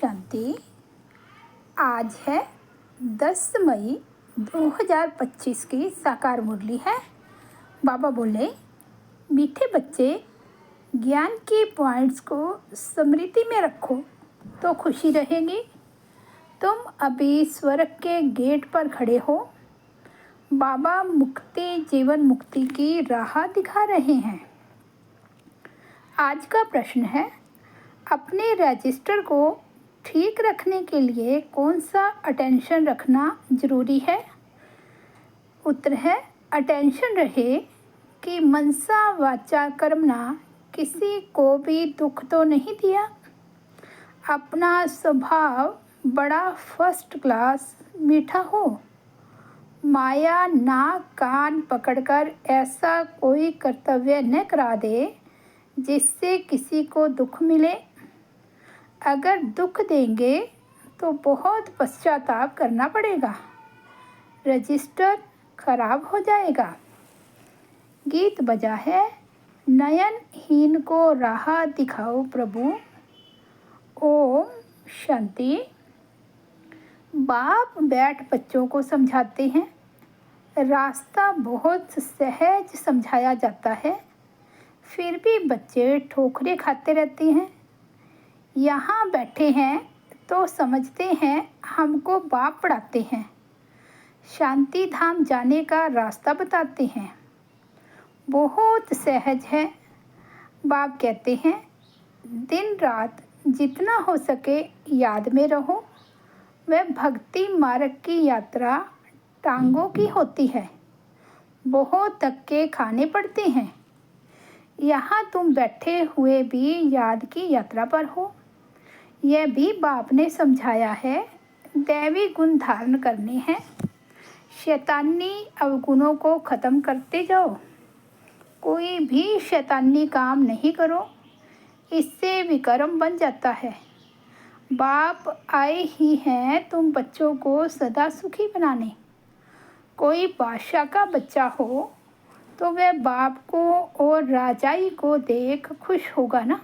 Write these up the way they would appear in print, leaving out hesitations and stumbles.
शांति। आज है 10 मई 2025 की साकार मुरली है। बाबा बोले, मीठे बच्चे, ज्ञान के पॉइंट्स को स्मृति में रखो तो खुशी रहेगी। तुम अभी स्वर्ग के गेट पर खड़े हो। बाबा मुक्ति जीवन मुक्ति की राह दिखा रहे हैं। आज का प्रश्न है, अपने रजिस्टर को ठीक रखने के लिए कौन सा अटेंशन रखना जरूरी है। उत्तर है, अटेंशन रहे कि मनसा वाचा कर्मणा किसी को भी दुख तो नहीं दिया। अपना स्वभाव बड़ा फर्स्ट क्लास मीठा हो। माया नाक कान पकड़कर ऐसा कोई कर्तव्य न करा दे जिससे किसी को दुख मिले। अगर दुख देंगे तो बहुत पश्चाताप करना पड़ेगा, रजिस्टर खराब हो जाएगा। गीत बजा है, नयनहीन को राह दिखाओ प्रभु। ओम शांति। बाप बैठ बच्चों को समझाते हैं। रास्ता बहुत सहज समझाया जाता है, फिर भी बच्चे ठोकरें खाते रहते हैं। यहाँ बैठे हैं तो समझते हैं हमको बाप पढ़ाते हैं, शांति धाम जाने का रास्ता बताते हैं। बहुत सहज है। बाप कहते हैं, दिन रात जितना हो सके याद में रहो। वह भक्ति मार्ग की यात्रा टांगों की होती है, बहुत धक्के खाने पड़ते हैं। यहाँ तुम बैठे हुए भी याद की यात्रा पर हो। यह भी बाप ने समझाया है, दैवी गुण धारण करने हैं। शैतानी अवगुणों को ख़त्म करते जाओ। कोई भी शैतानी काम नहीं करो, इससे विकर्म बन जाता है। बाप आए ही हैं तुम बच्चों को सदा सुखी बनाने। कोई बादशाह का बच्चा हो तो वह बाप को और राजाई को देख खुश होगा ना।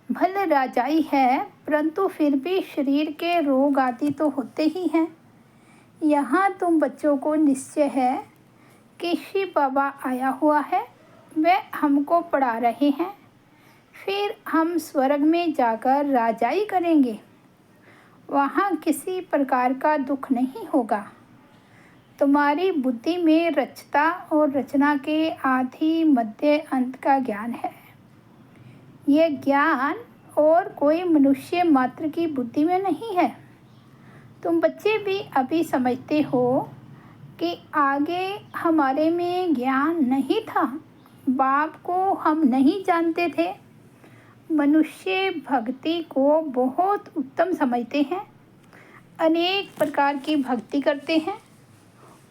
भले राजाई है, परंतु फिर भी शरीर के रोग आदि तो होते ही हैं। यहाँ तुम बच्चों को निश्चय है कि शिव बाबा आया हुआ है, वह हमको पढ़ा रहे हैं। फिर हम स्वर्ग में जाकर राजाई करेंगे। वहाँ किसी प्रकार का दुख नहीं होगा। तुम्हारी बुद्धि में रचता और रचना के आदि मध्य अंत का ज्ञान है। यह ज्ञान और कोई मनुष्य मात्र की बुद्धि में नहीं है। तुम बच्चे भी अभी समझते हो कि आगे हमारे में ज्ञान नहीं था, बाप को हम नहीं जानते थे। मनुष्य भक्ति को बहुत उत्तम समझते हैं, अनेक प्रकार की भक्ति करते हैं।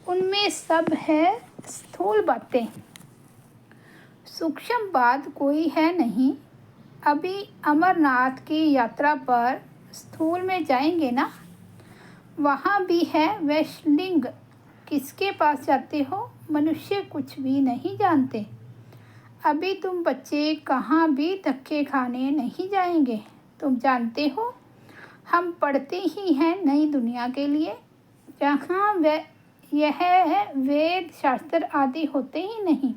उनमें सब है स्थूल बातें, सूक्ष्म बात कोई है नहीं। अभी अमरनाथ की यात्रा पर स्थूल में जाएंगे ना, वहाँ भी है वैश्लिंग। किसके पास जाते हो? मनुष्य कुछ भी नहीं जानते। अभी तुम बच्चे कहाँ भी धक्के खाने नहीं जाएंगे। तुम जानते हो, हम पढ़ते ही हैं नई दुनिया के लिए, जहाँ यह वेद शास्त्र आदि होते ही नहीं।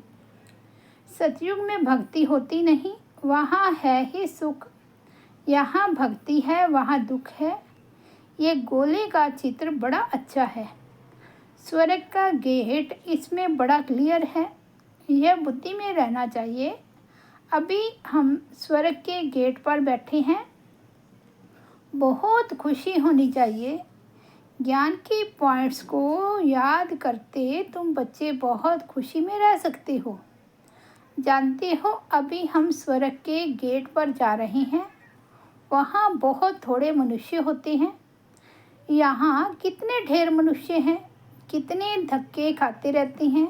सतयुग में भक्ति होती नहीं, वहाँ है ही सुख। यहाँ भक्ति है, वहाँ दुख है। ये गोले का चित्र बड़ा अच्छा है। स्वर्ग का गेट इसमें बड़ा क्लियर है। यह बुद्धि में रहना चाहिए। अभी हम स्वर्ग के गेट पर बैठे हैं। बहुत खुशी होनी चाहिए। ज्ञान के पॉइंट्स को याद करते तुम बच्चे बहुत खुशी में रह सकते हो। जानते हो, अभी हम स्वर्ग के गेट पर जा रहे हैं। वहाँ बहुत थोड़े मनुष्य होते हैं। यहाँ कितने ढेर मनुष्य हैं, कितने धक्के खाते रहते हैं।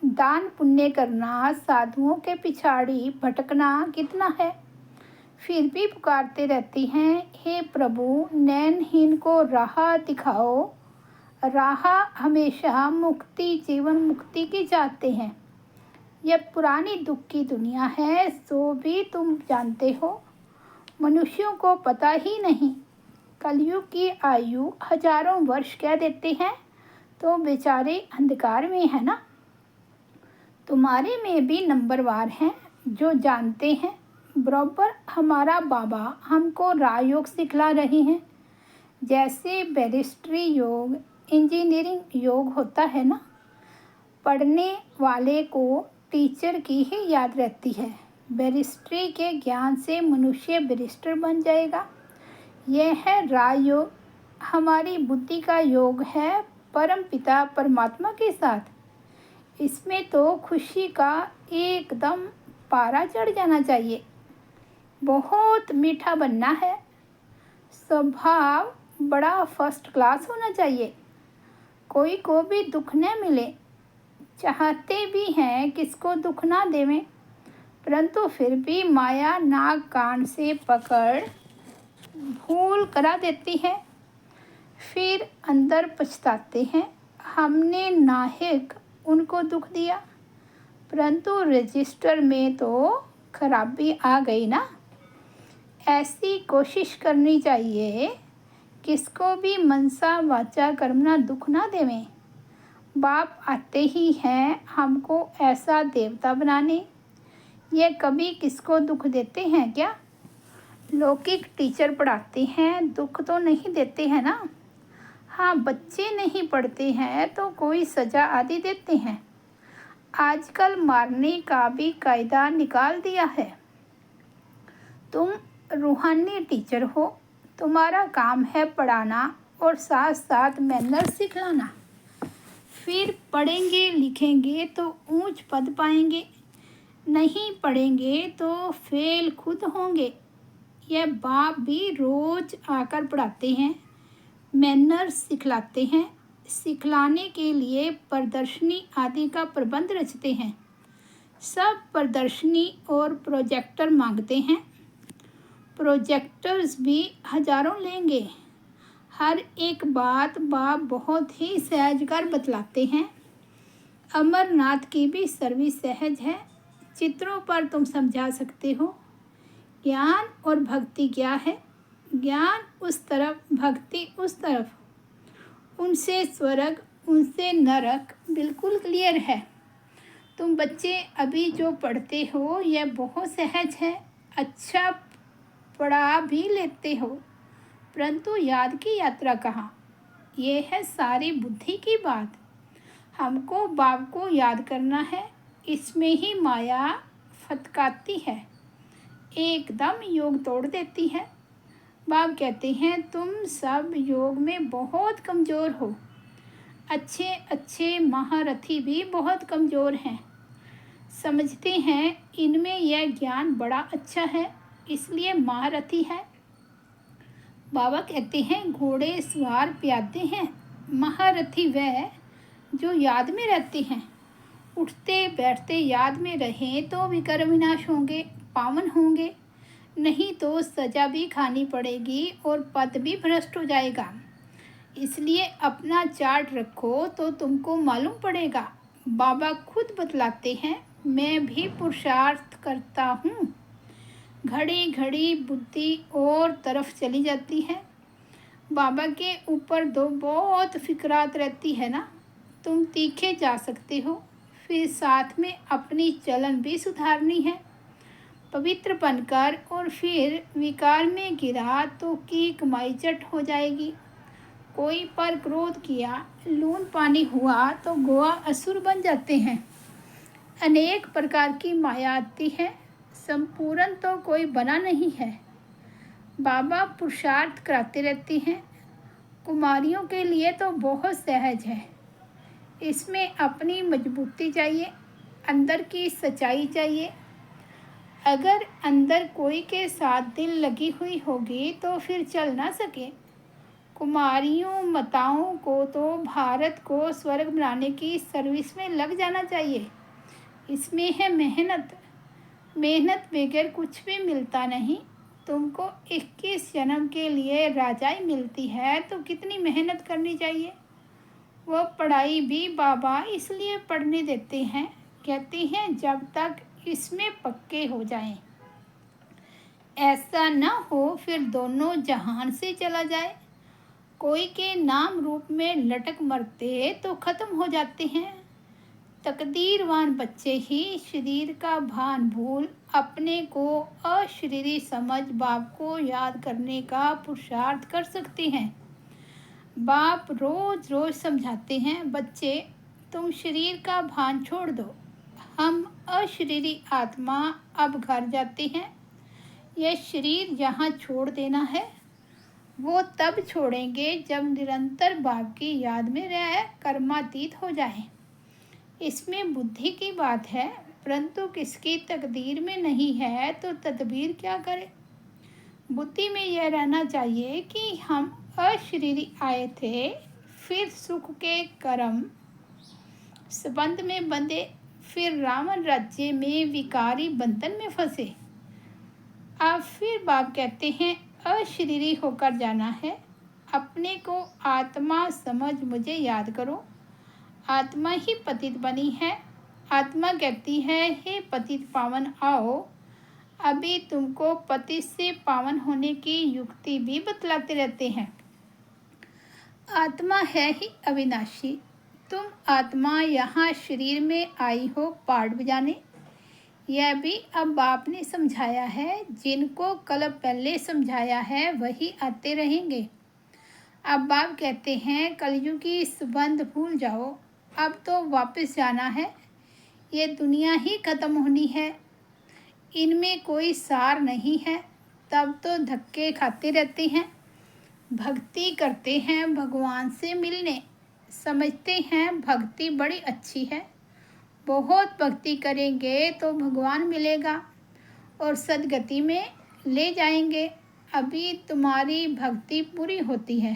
दान पुण्य करना, साधुओं के पिछाड़ी भटकना कितना है, फिर भी पुकारते रहती हैं, हे प्रभु नैनहीन को राह दिखाओ। राह हमेशा मुक्ति जीवन मुक्ति की चाहते हैं। यह पुरानी दुख की दुनिया है, सो भी तुम जानते हो। मनुष्यों को पता ही नहीं। कलयुग की आयु हजारों वर्ष कह देते हैं तो बेचारे अंधकार में है ना। तुम्हारे में भी नंबरवार हैं जो जानते हैं। बराबर हमारा बाबा हमको राजयोग सिखला रहे हैं। जैसे बैरिस्ट्री योग, इंजीनियरिंग योग होता है ना, पढ़ने वाले को टीचर की ही याद रहती है। बैरिस्ट्री के ज्ञान से मनुष्य बैरिस्टर बन जाएगा। यह है राजयोग। हमारी बुद्धि का योग है परम पिता परमात्मा के साथ। इसमें तो खुशी का एकदम पारा चढ़ जाना चाहिए। बहुत मीठा बनना है। स्वभाव बड़ा फर्स्ट क्लास होना चाहिए। कोई को भी दुख न मिले। चाहते भी हैं किसको दुख ना देवें, परंतु फिर भी माया नाक कान से पकड़ भूल करा देती है। फिर अंदर पछताते हैं हमने नाहिक उनको दुख दिया, परंतु रजिस्टर में तो खराबी आ गई ना। ऐसी कोशिश करनी चाहिए किसको भी मनसा वाचा कर्मणा दुख ना देवें। बाप आते ही हैं हमको ऐसा देवता बनाने। ये कभी किसको दुख देते हैं क्या? लौकिक टीचर पढ़ाते हैं, दुख तो नहीं देते हैं ना। हाँ, बच्चे नहीं पढ़ते हैं तो कोई सज़ा आदि देते हैं। आजकल मारने का भी कायदा निकाल दिया है। तुम रूहानी टीचर हो, तुम्हारा काम है पढ़ाना और साथ साथ मैनर सिखलाना। फिर पढ़ेंगे लिखेंगे तो ऊंच पद पाएंगे, नहीं पढ़ेंगे तो फेल खुद होंगे। यह बाप भी रोज आकर पढ़ाते हैं, मैनर सिखलाते हैं। सिखलाने के लिए प्रदर्शनी आदि का प्रबंध रचते हैं। सब प्रदर्शनी और प्रोजेक्टर मांगते हैं। प्रोजेक्टर्स भी हजारों लेंगे। हर एक बात बाप बहुत ही सहजकर बतलाते हैं। अमरनाथ की भी सर्विस सहज है। चित्रों पर तुम समझा सकते हो। ज्ञान और भक्ति क्या है? ज्ञान उस तरफ, भक्ति उस तरफ। उनसे स्वर्ग, उनसे नरक बिल्कुल क्लियर है। तुम बच्चे अभी जो पढ़ते हो यह बहुत सहज है। अच्छा पढ़ा भी लेते हो, परंतु याद की यात्रा कहाँ? ये है सारी बुद्धि की बात। हमको बाप को याद करना है। इसमें ही माया फटकाती है, एकदम योग तोड़ देती है। बाप कहते हैं तुम सब योग में बहुत कमज़ोर हो। अच्छे अच्छे महारथी भी बहुत कमज़ोर हैं। समझते हैं इनमें यह ज्ञान बड़ा अच्छा है, इसलिए महारथी है। बाबा कहते हैं घोड़े सवार प्यादे हैं, महारथी वह जो याद में रहते हैं। उठते बैठते याद में रहें तो विकर विनाश होंगे, पावन होंगे। नहीं तो सज़ा भी खानी पड़ेगी और पद भी भ्रष्ट हो जाएगा। इसलिए अपना चार्ट रखो तो तुमको मालूम पड़ेगा। बाबा खुद बतलाते हैं मैं भी पुरुषार्थ करता हूँ। घड़ी घड़ी बुद्धि और तरफ चली जाती है। बाबा के ऊपर दो बहुत फिक्रात रहती है ना। तुम तीखे जा सकते हो, फिर साथ में अपनी चलन भी सुधारनी है। पवित्र बनकर और फिर विकार में गिरा तो की कमाई चट हो जाएगी। कोई पर क्रोध किया, लून पानी हुआ तो गोवा असुर बन जाते हैं। अनेक प्रकार की माया आती है, संपूर्ण तो कोई बना नहीं है। बाबा पुरुषार्थ कराते रहते हैं। कुमारियों के लिए तो बहुत सहज है। इसमें अपनी मजबूती चाहिए, अंदर की सच्चाई चाहिए। अगर अंदर कोई के साथ दिल लगी हुई होगी तो फिर चल ना सके। कुमारियों माताओं को तो भारत को स्वर्ग बनाने की सर्विस में लग जाना चाहिए। इसमें है मेहनत। मेहनत बगैर कुछ भी मिलता नहीं। तुमको 21 जन्म के लिए राजाई मिलती है तो कितनी मेहनत करनी चाहिए। वह पढ़ाई भी बाबा इसलिए पढ़ने देते हैं, कहते हैं जब तक इसमें पक्के हो जाएं। ऐसा न हो फिर दोनों जहान से चला जाए। कोई के नाम रूप में लटक मरते तो खत्म हो जाते हैं। तकदीरवान बच्चे ही शरीर का भान भूल अपने को अशरीरी समझ बाप को याद करने का पुरुषार्थ कर सकते हैं। बाप रोज रोज समझाते हैं, बच्चे तुम शरीर का भान छोड़ दो, हम अशरीरी आत्मा अब घर जाते हैं। यह शरीर यहाँ छोड़ देना है। वो तब छोड़ेंगे जब निरंतर बाप की याद में रह कर्मातीत हो जाएं। इसमें बुद्धि की बात है, परंतु किसकी तकदीर में नहीं है तो तदबीर क्या करे। बुद्धि में यह रहना चाहिए कि हम अशरीरी आए थे, फिर सुख के कर्म संबंध में बंधे, फिर रावण राज्य में विकारी बंधन में फंसे। अब फिर बाप कहते हैं अशरीरी होकर जाना है। अपने को आत्मा समझ मुझे याद करो। आत्मा ही पतित बनी है। आत्मा कहती है, हे पतित पावन आओ। अभी तुमको पतित से पावन होने की युक्ति भी बतलाते रहते हैं। आत्मा है ही अविनाशी। तुम आत्मा यहाँ शरीर में आई हो पाठ बजाने। यह भी अब बाप ने समझाया है। जिनको कल पहले समझाया है वही आते रहेंगे। अब बाप कहते हैं कलयुगी संबंध भूल जाओ, अब तो वापस जाना है। ये दुनिया ही खत्म होनी है, इनमें कोई सार नहीं है। तब तो धक्के खाते रहते हैं। भक्ति करते हैं भगवान से मिलने, समझते हैं भक्ति बड़ी अच्छी है। बहुत भक्ति करेंगे तो भगवान मिलेगा और सदगति में ले जाएंगे। अभी तुम्हारी भक्ति पूरी होती है।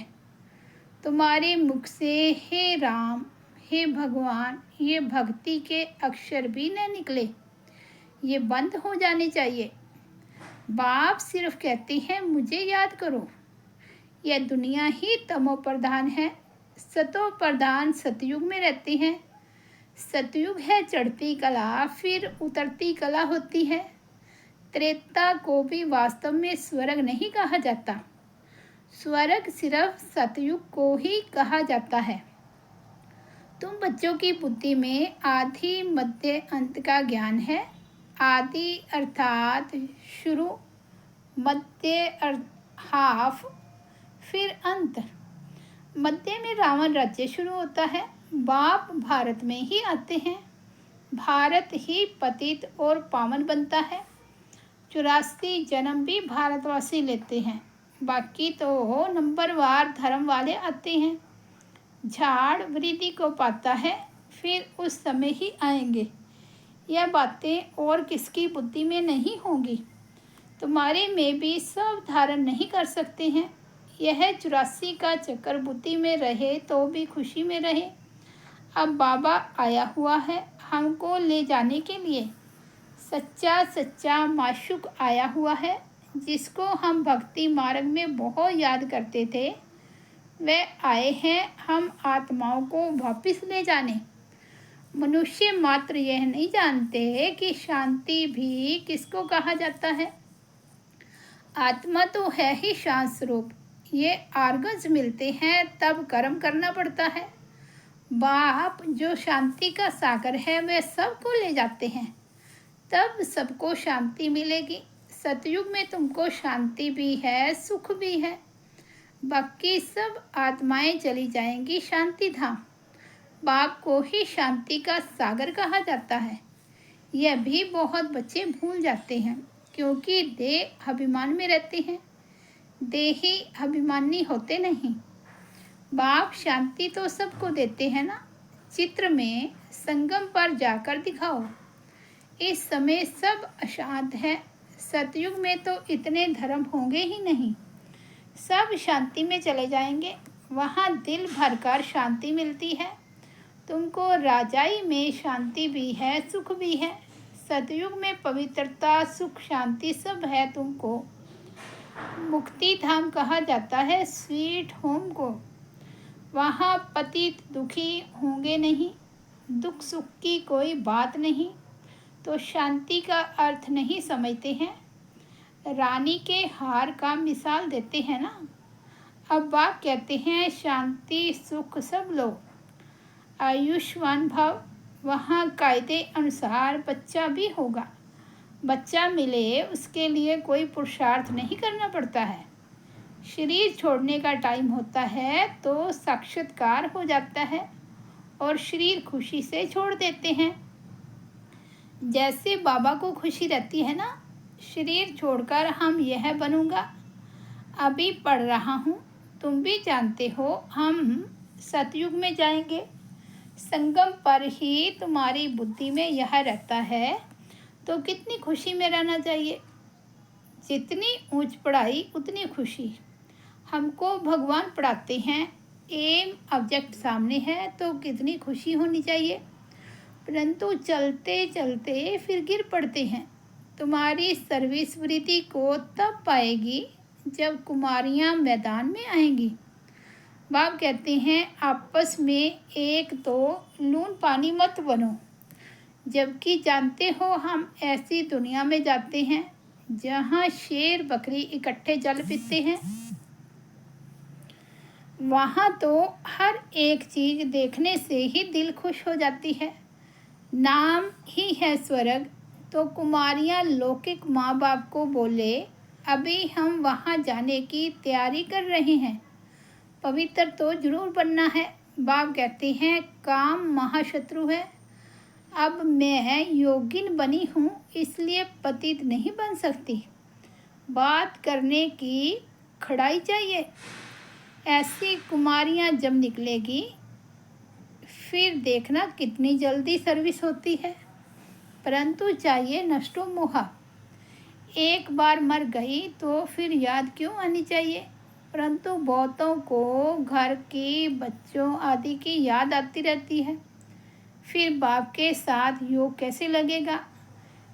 तुम्हारे मुख से हे राम, हे भगवान, ये भक्ति के अक्षर भी न निकले। ये बंद हो जाने चाहिए। बाप सिर्फ कहते हैं मुझे याद करो। यह दुनिया ही तमो प्रधान है। सतो प्रधान सतयुग में रहते हैं। सतयुग है चढ़ती कला, फिर उतरती कला होती है। त्रेता को भी वास्तव में स्वर्ग नहीं कहा जाता। स्वर्ग सिर्फ सतयुग को ही कहा जाता है। तुम बच्चों की बुद्धि में आदि मध्य अंत का ज्ञान है। आदि अर्थात शुरू, मध्य हाफ, फिर अंत। मध्य में रावण राज्य शुरू होता है। बाप भारत में ही आते हैं। भारत ही पतित और पावन बनता है। 84 जन्म भी भारतवासी लेते हैं। बाकी तो नंबरवार धर्म वाले आते हैं। झाड़ वृद्धि को पाता है, फिर उस समय ही आएंगे। यह बातें और किसकी बुद्धि में नहीं होंगी। तुम्हारे में भी सब धारण नहीं कर सकते हैं। यह 84 का चक्कर बुद्धि में रहे तो भी खुशी में रहे। अब बाबा आया हुआ है हमको ले जाने के लिए। सच्चा सच्चा माशूक आया हुआ है, जिसको हम भक्ति मार्ग में बहुत याद करते थे। वह आए हैं हम आत्माओं को वापस ले जाने। मनुष्य मात्र यह नहीं जानते कि शांति भी किसको कहा जाता है। आत्मा तो है ही शांत स्वरूप। ये आर्गज मिलते हैं तब कर्म करना पड़ता है। बाप जो शांति का सागर है वह सबको ले जाते हैं, तब सबको शांति मिलेगी। सतयुग में तुमको शांति भी है, सुख भी है। बाकी सब आत्माएं चली जाएंगी शांति धाम। बाप को ही शांति का सागर कहा जाता है। यह भी बहुत बच्चे भूल जाते हैं, क्योंकि देह अभिमान में रहते हैं। देही अभिमानी होते नहीं। बाप शांति तो सबको देते हैं ना। चित्र में संगम पर जाकर दिखाओ। इस समय सब अशांत है। सतयुग में तो इतने धर्म होंगे ही नहीं। सब शांति में चले जाएंगे। वहाँ दिल भरकर शांति मिलती है। तुमको राजाई में शांति भी है, सुख भी है। सतयुग में पवित्रता, सुख, शांति सब है। तुमको मुक्ति धाम कहा जाता है, स्वीट होम को। वहाँ पतित दुखी होंगे नहीं। दुख सुख की कोई बात नहीं। तो शांति का अर्थ नहीं समझते हैं। रानी के हार का मिसाल देते हैं ना। अब बाप कहते हैं शांति सुख सब लो, आयुष्मान भव। वहाँ कायदे अनुसार बच्चा भी होगा। बच्चा मिले उसके लिए कोई पुरुषार्थ नहीं करना पड़ता है। शरीर छोड़ने का टाइम होता है तो साक्षात्कार हो जाता है और शरीर खुशी से छोड़ देते हैं। जैसे बाबा को खुशी रहती है ना, शरीर छोड़कर हम यह बनूंगा, अभी पढ़ रहा हूँ, तुम भी जानते हो हम सतयुग में जाएंगे। संगम पर ही तुम्हारी बुद्धि में यह रहता है तो कितनी खुशी में रहना चाहिए। जितनी ऊंच पढ़ाई उतनी खुशी। हमको भगवान पढ़ाते हैं, एम ऑब्जेक्ट सामने है तो कितनी खुशी होनी चाहिए। परंतु चलते चलते फिर गिर पड़ते हैं। तुम्हारी सर्विस वृत्ति को तब पाएगी जब कुमारियाँ मैदान में आएंगी। बाप कहते हैं आपस में एक तो लून पानी मत बनो, जबकि जानते हो हम ऐसी दुनिया में जाते हैं जहाँ शेर बकरी इकट्ठे जल पीते हैं। वहाँ तो हर एक चीज़ देखने से ही दिल खुश हो जाती है। नाम ही है स्वर्ग। तो कुमारियाँ लौकिक माँ बाप को बोले अभी हम वहाँ जाने की तैयारी कर रहे हैं, पवित्र तो जरूर बनना है। बाप कहते हैं काम महाशत्रु है। अब मैं योगिन बनी हूँ इसलिए पतित नहीं बन सकती। बात करने की खड़ाई चाहिए। ऐसी कुमारियाँ जब निकलेगी फिर देखना कितनी जल्दी सर्विस होती है। परंतु चाहिए नष्टो मोहा। एक बार मर गई तो फिर याद क्यों आनी चाहिए। परंतु बहुतों को घर की बच्चों आदि की याद आती रहती है। फिर बाप के साथ योग कैसे लगेगा।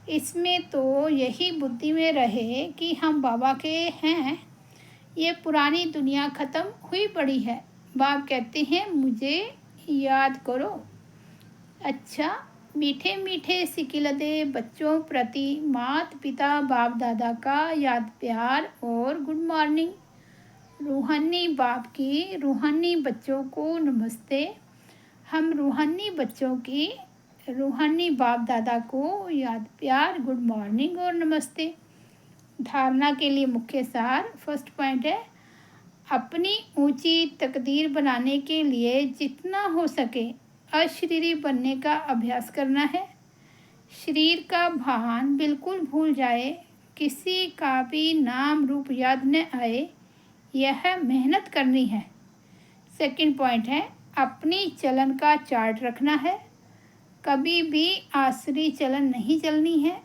इसमें तो यही बुद्धि में रहे कि हम बाबा के हैं। ये पुरानी दुनिया ख़त्म हुई पड़ी है। बाप कहते हैं मुझे याद करो। अच्छा, मीठे मीठे सिकिलदे बच्चों प्रति माता पिता बाप दादा का याद प्यार और गुड मॉर्निंग। रूहानी बाप की रूहानी बच्चों को नमस्ते। हम रूहानी बच्चों की रूहानी बाप दादा को याद प्यार गुड मॉर्निंग और नमस्ते। धारणा के लिए मुख्य सार फर्स्ट पॉइंट है, अपनी ऊंची तकदीर बनाने के लिए जितना हो सके अशरीरी बनने का अभ्यास करना है। शरीर का भान बिल्कुल भूल जाए, किसी का भी नाम रूप याद न आए, यह मेहनत करनी है। सेकंड पॉइंट है, अपनी चलन का चार्ट रखना है। कभी भी आसरी चलन नहीं चलनी है।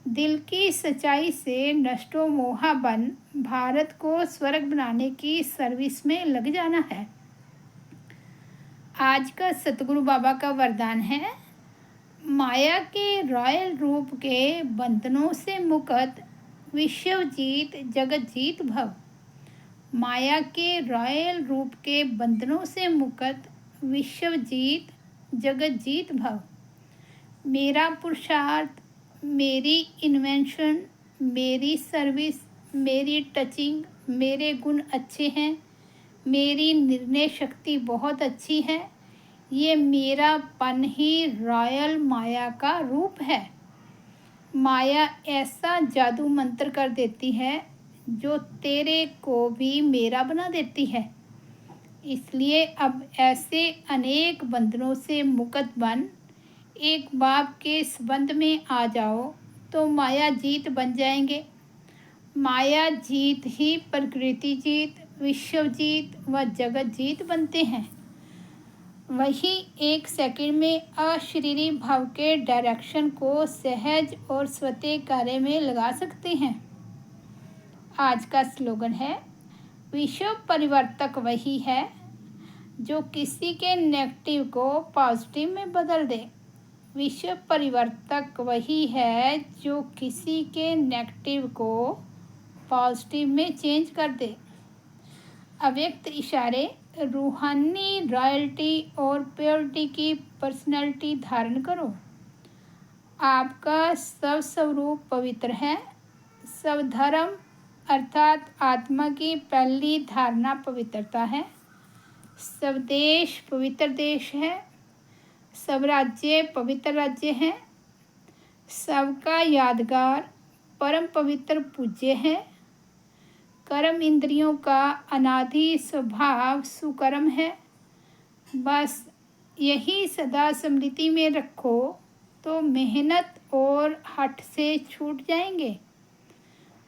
दिल की सच्चाई से नष्टो मोहा बन भारत को स्वर्ग बनाने की सर्विस में लग जाना है। आज का सतगुरु बाबा का वरदान है, माया के रॉयल रूप के बंधनों से मुक्त विश्व जीत जगत जीत भव। माया के रॉयल रूप के बंधनों से मुक्त विश्व जीत जगत जीत भव। मेरा पुरुषार्थ, मेरी इन्वेंशन, मेरी सर्विस, मेरी टचिंग, मेरे गुण अच्छे हैं, मेरी निर्णय शक्ति बहुत अच्छी है। ये मेरा पन ही रॉयल माया का रूप है। माया ऐसा जादू मंत्र कर देती है जो तेरे को भी मेरा बना देती है। इसलिए अब ऐसे अनेक बंधनों से मुक्त बन एक बाप के संबंध में आ जाओ तो माया जीत बन जाएंगे। माया जीत ही प्रकृति जीत, विश्व जीत व जगत जीत बनते हैं। वही एक सेकंड में अशरीरी भाव के डायरेक्शन को सहज और स्वतः कार्य में लगा सकते हैं। आज का स्लोगन है, विश्व परिवर्तक वही है जो किसी के नेगेटिव को पॉजिटिव में बदल दे। विश्व परिवर्तक वही है जो किसी के नेगेटिव को पॉजिटिव में चेंज कर दे। अव्यक्त इशारे, रूहानी रॉयल्टी और प्योरिटी की पर्सनैलिटी धारण करो। आपका सब स्वरूप पवित्र है। सब धर्म अर्थात आत्मा की पहली धारणा पवित्रता है। सब देश पवित्र देश है। सब राज्य पवित्र राज्य है। सबका यादगार परम पवित्र पूज्य है। कर्म इंद्रियों का अनादि स्वभाव सुकर्म है। बस यही सदा स्मृति में रखो तो मेहनत और हठ से छूट जाएंगे।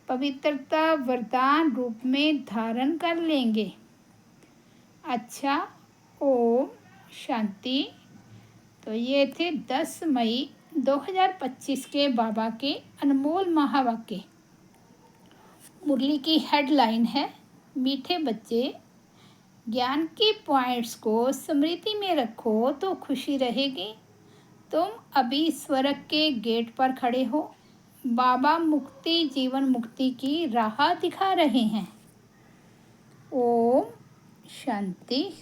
पवित्रता वरदान रूप में धारण कर लेंगे। अच्छा, ओम शांति। तो ये थे 10 मई 2025 के बाबा के अनमोल महावाक्य। मुरली की हेडलाइन है, मीठे बच्चे ज्ञान के पॉइंट्स को स्मृति में रखो तो खुशी रहेगी। तुम अभी स्वर्ग के गेट पर खड़े हो। बाबा मुक्ति जीवन मुक्ति की राह दिखा रहे हैं। ओम शांति।